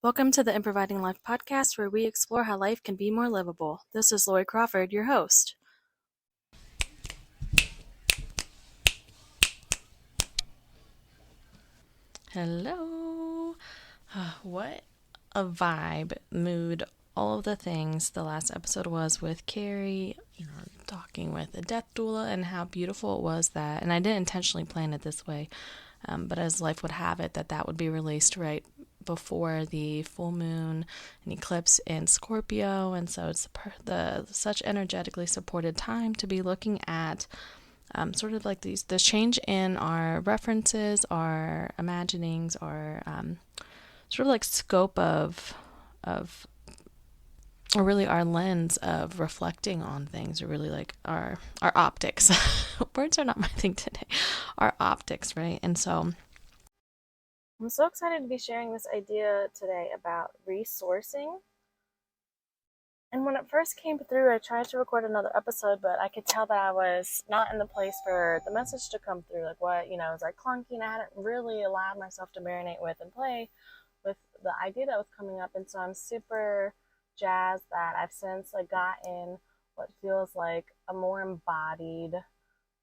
Welcome to the Improvising Life podcast, where we explore how life can be more livable. This is Lori Crawford, your host. Hello. What a vibe, mood, all of the things the last episode was with Carrie, talking with a death doula and how beautiful it was that, and I didn't intentionally plan it this way, but as life would have it, that would be released right before the full moon and eclipse in Scorpio, and so it's such energetically supported time to be looking at sort of like this change in our references, our imaginings, our sort of like scope of or really our lens of reflecting on things, or really like our optics. Words are not my thing today. Our optics, right? And so I'm so excited to be sharing this idea today about resourcing. And when it first came through, I tried to record another episode, but I could tell that I was not in the place for the message to come through. Like what, it was like clunky, and I hadn't really allowed myself to marinate with and play with the idea that was coming up. And so I'm super jazzed that I've since gotten what feels like a more embodied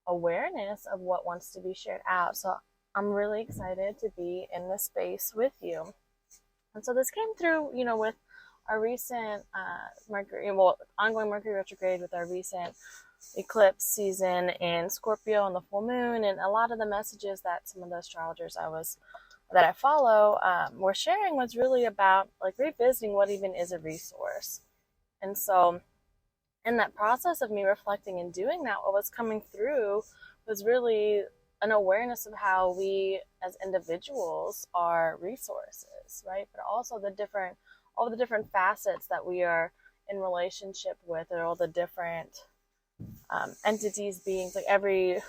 awareness of what wants to be shared out. So I'm really excited to be in this space with you. And so this came through, with our recent ongoing Mercury retrograde, with our recent eclipse season in Scorpio and the full moon, and a lot of the messages that some of the astrologers that I follow were sharing was really about revisiting what even is a resource. And so in that process of me reflecting and doing that, what was coming through was really an awareness of how we as individuals are resources, right? But also all the different facets that we are in relationship with, or all the different entities, beings, like every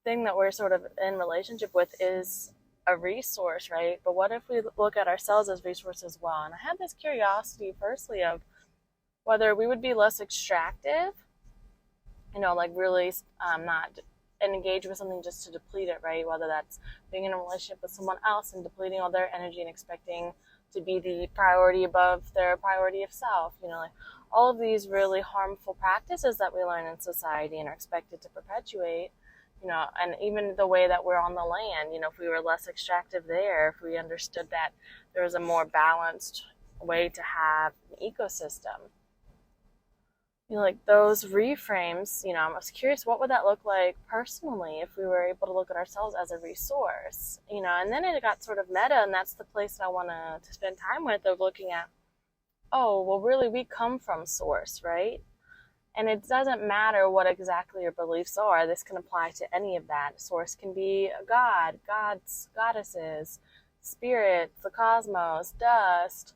thing that we're sort of in relationship with is a resource, right? But what if we look at ourselves as resources as well? And I had this curiosity, firstly, of whether we would be less extractive, really not engage with something just to deplete it, right? Whether that's being in a relationship with someone else and depleting all their energy and expecting to be the priority above their priority of self, all of these really harmful practices that we learn in society and are expected to perpetuate, and even the way that we're on the land, if we were less extractive there, if we understood that there was a more balanced way to have an ecosystem, those reframes, I was curious, what would that look like personally if we were able to look at ourselves as a resource, and then it got sort of meta, and that's the place that I want to spend time with, of looking at, really, we come from source, right? And it doesn't matter what exactly your beliefs are. This can apply to any of that. Source can be a god, gods, goddesses, spirits, the cosmos, dust,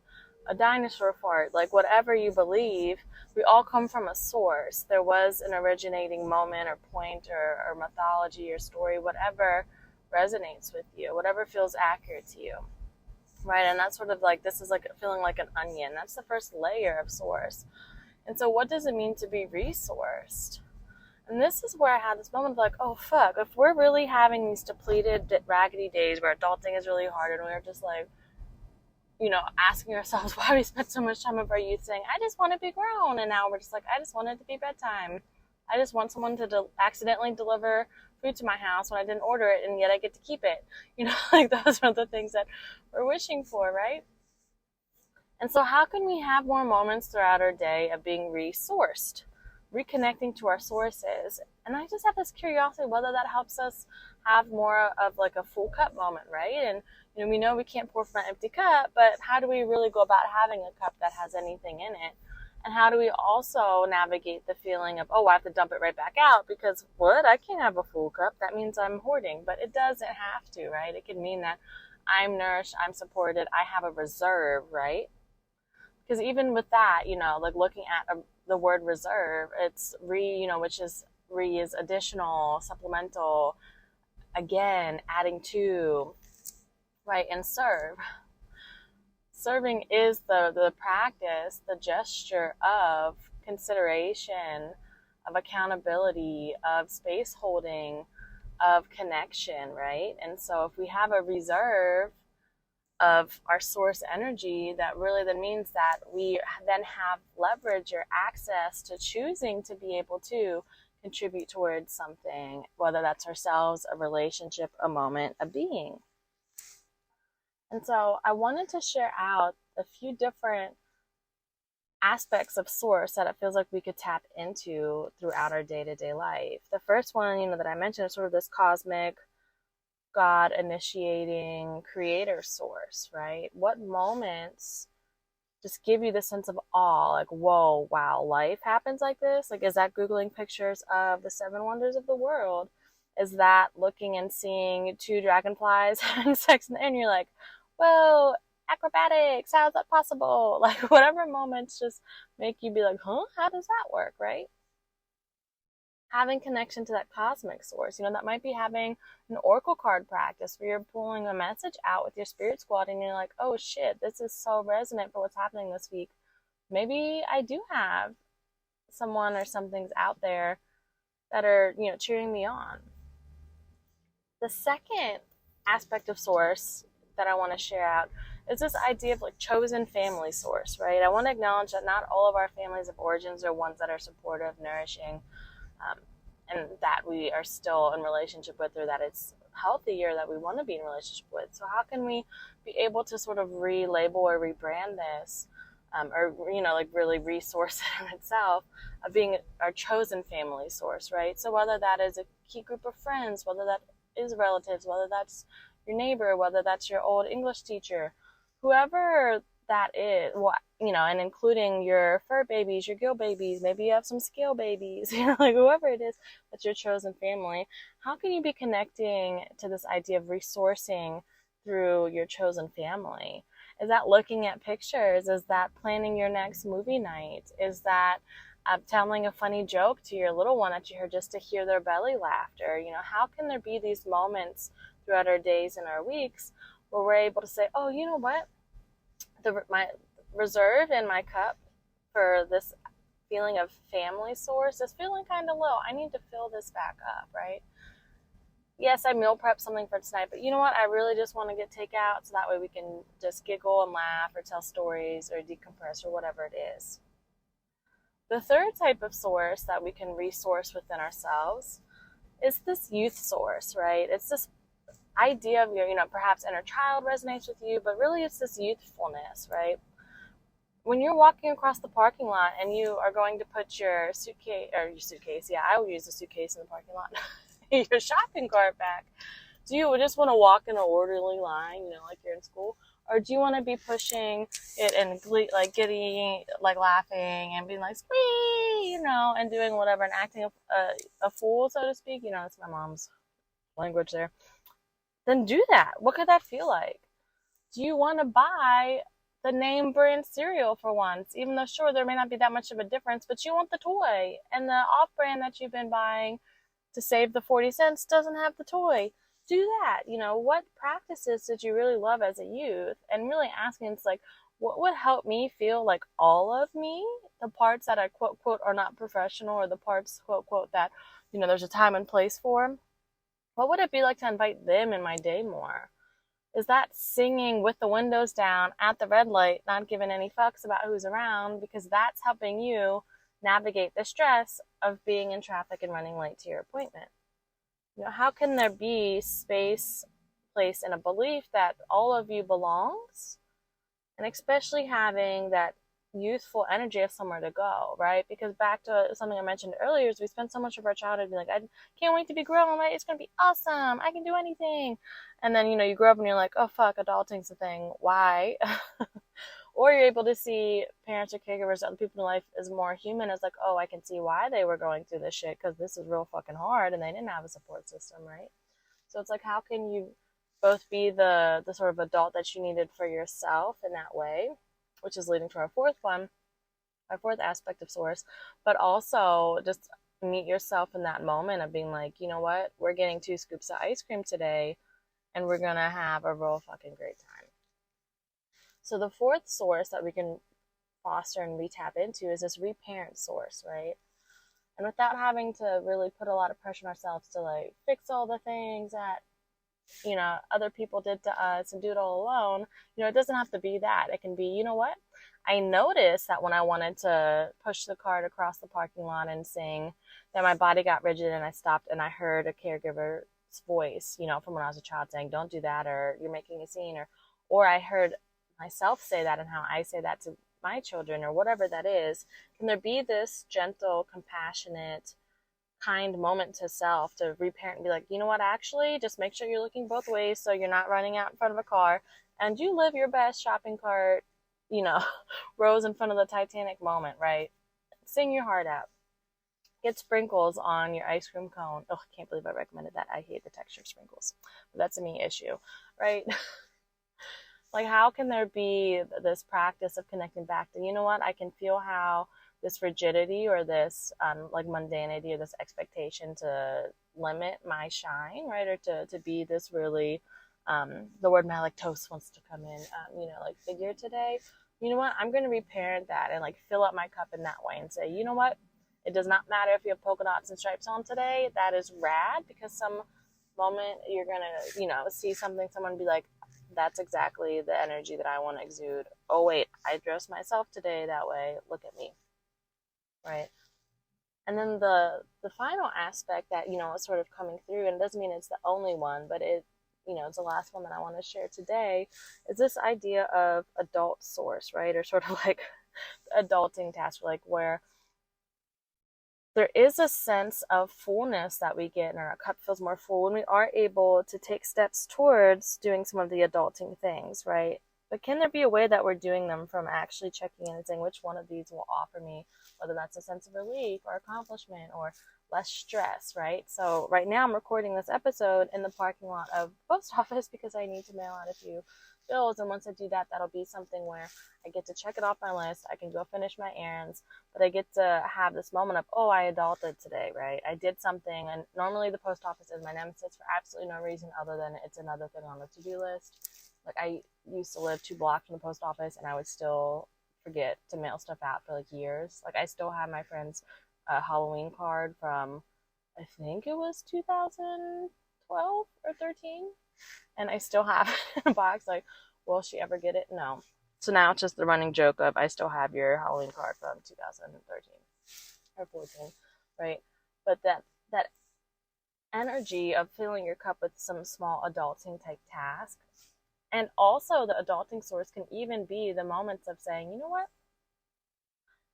a dinosaur fart, whatever you believe, we all come from a source. There was an originating moment or point or mythology or story, whatever resonates with you, whatever feels accurate to you, right? And that's sort of this is feeling like an onion. That's the first layer of source. And so what does it mean to be resourced? And this is where I had this moment of oh, fuck, if we're really having these depleted, raggedy days where adulting is really hard, and we're just asking ourselves why we spent so much time of our youth saying, I just want to be grown. And now we're just I just want it to be bedtime. I just want someone to accidentally deliver food to my house when I didn't order it, and yet I get to keep it. Those are the things that we're wishing for, right? And so how can we have more moments throughout our day of being resourced, reconnecting to our sources? And I just have this curiosity whether that helps us have more of a full cup moment, right? And we know we can't pour from an empty cup, but how do we really go about having a cup that has anything in it? And how do we also navigate the feeling of, I have to dump it right back out because I can't have a full cup. That means I'm hoarding, but it doesn't have to, right? It can mean that I'm nourished, I'm supported, I have a reserve, right? Because even with that, looking at the word reserve, it's which is is additional, supplemental, again, adding to, right? And serve. Serving is the practice, the gesture of consideration, of accountability, of space holding, of connection, right? And so if we have a reserve, of our source energy, that really then means that we then have leverage or access to choosing to be able to contribute towards something, whether that's ourselves, a relationship, a moment, a being. And so I wanted to share out a few different aspects of source that it feels like we could tap into throughout our day-to-day life. The first one, that I mentioned is sort of this cosmic, God initiating creator source, right? What moments just give you the sense of awe, like, whoa, wow, life happens like this? Like, is that Googling pictures of the 7 wonders of the world? Is that looking and seeing 2 dragonflies having sex and you're like, whoa, acrobatics, how is that possible? Like, whatever moments just make you be like, huh, how does that work, right? Having connection to that cosmic source. That might be having an oracle card practice where you're pulling a message out with your spirit squad and you're like, oh shit, this is so resonant for what's happening this week. Maybe I do have someone or some things out there that are, cheering me on. The second aspect of source that I want to share out is this idea of like chosen family source, right? I want to acknowledge that not all of our families of origins are ones that are supportive, nourishing, and that we are still in relationship with, or that it's healthy, or that we want to be in relationship with. So how can we be able to sort of relabel or rebrand this, or like really resource it in itself, of being our chosen family source, right? So whether that is a key group of friends, whether that is relatives, whether that's your neighbor, whether that's your old English teacher, whoever that is, and including your fur babies, your gill babies, maybe you have some scale babies, like whoever it is that's your chosen family, how can you be connecting to this idea of resourcing through your chosen family? Is that looking at pictures? Is that planning your next movie night? Is that telling a funny joke to your little one that you heard just to hear their belly laughter? How can there be these moments throughout our days and our weeks where we're able to say, oh, you know what? My reserve in my cup for this feeling of family source is feeling kind of low. I need to fill this back up, right? Yes, I meal prep something for tonight, but you know what? I really just want to get takeout so that way we can just giggle and laugh or tell stories or decompress or whatever it is. The third type of source that we can resource within ourselves is this youth source, right? It's this idea of your, perhaps inner child resonates with you, but really it's this youthfulness, right? When you're walking across the parking lot and you are going to put your suitcase, yeah, I would use a suitcase in the parking lot, your shopping cart back. Do you just want to walk in an orderly line, like you're in school? Or do you want to be pushing it and like getting, like laughing and being like, squee, and doing whatever and acting a fool, so to speak? That's my mom's language there. Then do that. What could that feel like? Do you want to buy the name brand cereal for once? Even though, sure, there may not be that much of a difference, but you want the toy. And the off-brand that you've been buying to save the 40 cents doesn't have the toy. Do that. What practices did you really love as a youth? And really asking, it's like, what would help me feel like all of me? The parts that I quote, quote, are not professional, or the parts, quote, quote, that, there's a time and place for. What would it be like to invite them in my day more? Is that singing with the windows down at the red light, not giving any fucks about who's around, because that's helping you navigate the stress of being in traffic and running late to your appointment? How can there be space, place, and a belief that all of you belongs? And especially having that youthful energy of somewhere to go, right? Because back to something I mentioned earlier, is we spend so much of our childhood being like, I can't wait to be grown, right? It's going to be awesome. I can do anything. And then, you grow up and you're like, oh, fuck, adulting's a thing. Why? Or you're able to see parents or caregivers, other people in life as more human, as like, oh, I can see why they were going through this shit, because this is real fucking hard and they didn't have a support system, right? So it's like, how can you both be the sort of adult that you needed for yourself in that way, which is leading to our fourth aspect of source, but also just meet yourself in that moment of being like, you know what, we're getting 2 scoops of ice cream today and we're gonna have a real fucking great time. So the fourth source that we can foster and re-tap into is this reparent source, right? And without having to really put a lot of pressure on ourselves to like fix all the things that other people did to us and do it all alone. It doesn't have to be that. It can be, you know what? I noticed that when I wanted to push the cart across the parking lot and sing, that my body got rigid and I stopped and I heard a caregiver's voice, from when I was a child saying, don't do that, or you're making a scene, or I heard myself say that and how I say that to my children, or whatever that is. Can there be this gentle, compassionate, kind moment to self to reparent and be like, you know what, actually, just make sure you're looking both ways so you're not running out in front of a car, and you live your best shopping cart, you know, rose in front of the Titanic moment, right? Sing your heart out. Get sprinkles on your ice cream cone. Oh, I can't believe I recommended that. I hate the texture of sprinkles. But that's a me issue, right? Like, how can there be this practice of connecting back to, you know what, I can feel how this rigidity or this like mundanity or this expectation to limit my shine, right? Or to be this really, the word malactose wants to come in, like figure today. You know what? I'm going to reparent that and like fill up my cup in that way and say, you know what? It does not matter if you have polka dots and stripes on today. That is rad, because some moment you're going to, see something, someone be like, that's exactly the energy that I want to exude. Oh, wait, I dressed myself today that way. Look at me. Right. And then the final aspect that, is sort of coming through, and it doesn't mean it's the only one, but it's the last one that I want to share today, is this idea of adult source, right? Or sort of like adulting task, like where there is a sense of fullness that we get, and our cup feels more full when we are able to take steps towards doing some of the adulting things, right? But can there be a way that we're doing them from actually checking in and saying which one of these will offer me, whether that's a sense of relief or accomplishment or less stress, right? So right now I'm recording this episode in the parking lot of the post office because I need to mail out a few bills. And once I do that, that'll be something where I get to check it off my list. I can go finish my errands, but I get to have this moment of, oh, I adulted today, right? I did something. And normally the post office is my nemesis for absolutely no reason other than it's another thing on the to-do list. Like, I used to live 2 blocks from the post office and I would still forget to mail stuff out for like years. Like, I still have my friend's Halloween card from, I think it was 2012 or 13. And I still have it in a box. Like, will she ever get it? No. So now it's just the running joke of, I still have your Halloween card from 2013 or 14, right? But that energy of filling your cup with some small adulting type task. And also the adulting source can even be the moments of saying, you know what?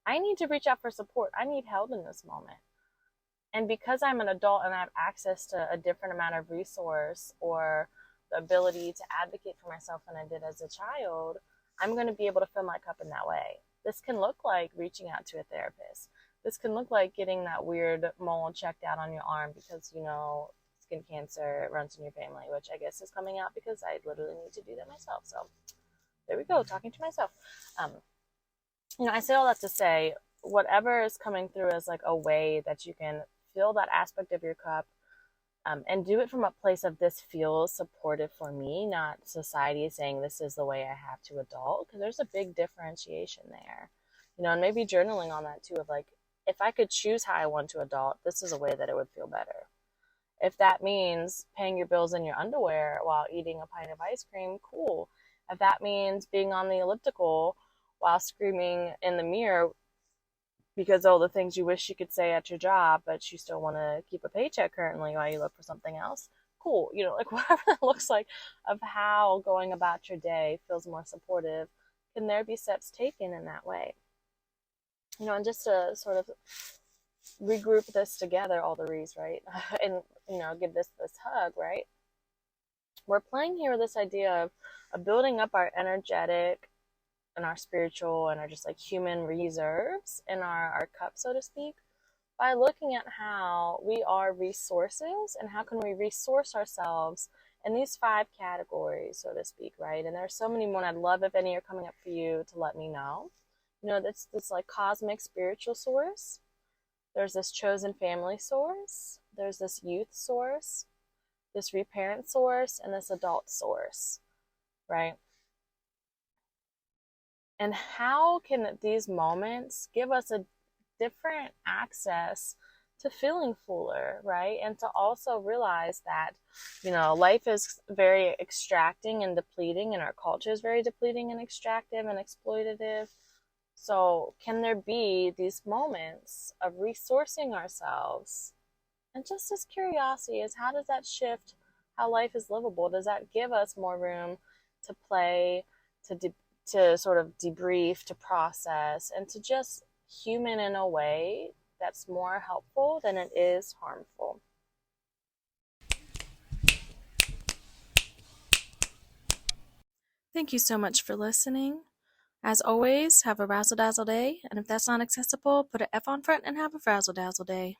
I need to reach out for support. I need help in this moment. And because I'm an adult and I have access to a different amount of resource or the ability to advocate for myself than I did as a child, I'm going to be able to fill my cup in that way. This can look like reaching out to a therapist. This can look like getting that weird mole checked out on your arm because, skin cancer runs in your family, which I guess is coming out because I literally need to do that myself. So there we go, talking to myself. I say all that to say, whatever is coming through as like a way that you can fill that aspect of your cup, and do it from a place of, this feels supportive for me, not society saying this is the way I have to adult, because there's a big differentiation there. And maybe journaling on that too, of like, if I could choose how I want to adult, this is a way that it would feel better. If that means paying your bills in your underwear while eating a pint of ice cream, cool. If that means being on the elliptical while screaming in the mirror because all the things you wish you could say at your job, but you still want to keep a paycheck currently while you look for something else, cool. Like, whatever that looks like of how going about your day feels more supportive, can there be steps taken in that way? And just to sort of regroup this together, all the re's, right? And, give this hug, right? We're playing here with this idea of building up our energetic and our spiritual and our just like human reserves in our cup, so to speak, by looking at how we are resources and how can we resource ourselves in these 5 categories, so to speak, right? And there's so many more. I'd love if any are coming up for you to let me know. That's this like cosmic spiritual source. There's this chosen family source. There's this youth source, this reparent source, and this adult source, right? And how can these moments give us a different access to feeling fuller, right? And to also realize that, life is very extracting and depleting, and our culture is very depleting and extractive and exploitative. So, can there be these moments of resourcing ourselves? And just as curiosity is, how does that shift how life is livable? Does that give us more room to play, to sort of debrief, to process, and to just human in a way that's more helpful than it is harmful? Thank you so much for listening. As always, have a razzle dazzle day, and if that's not accessible, put an F on front and have a frazzle dazzle day.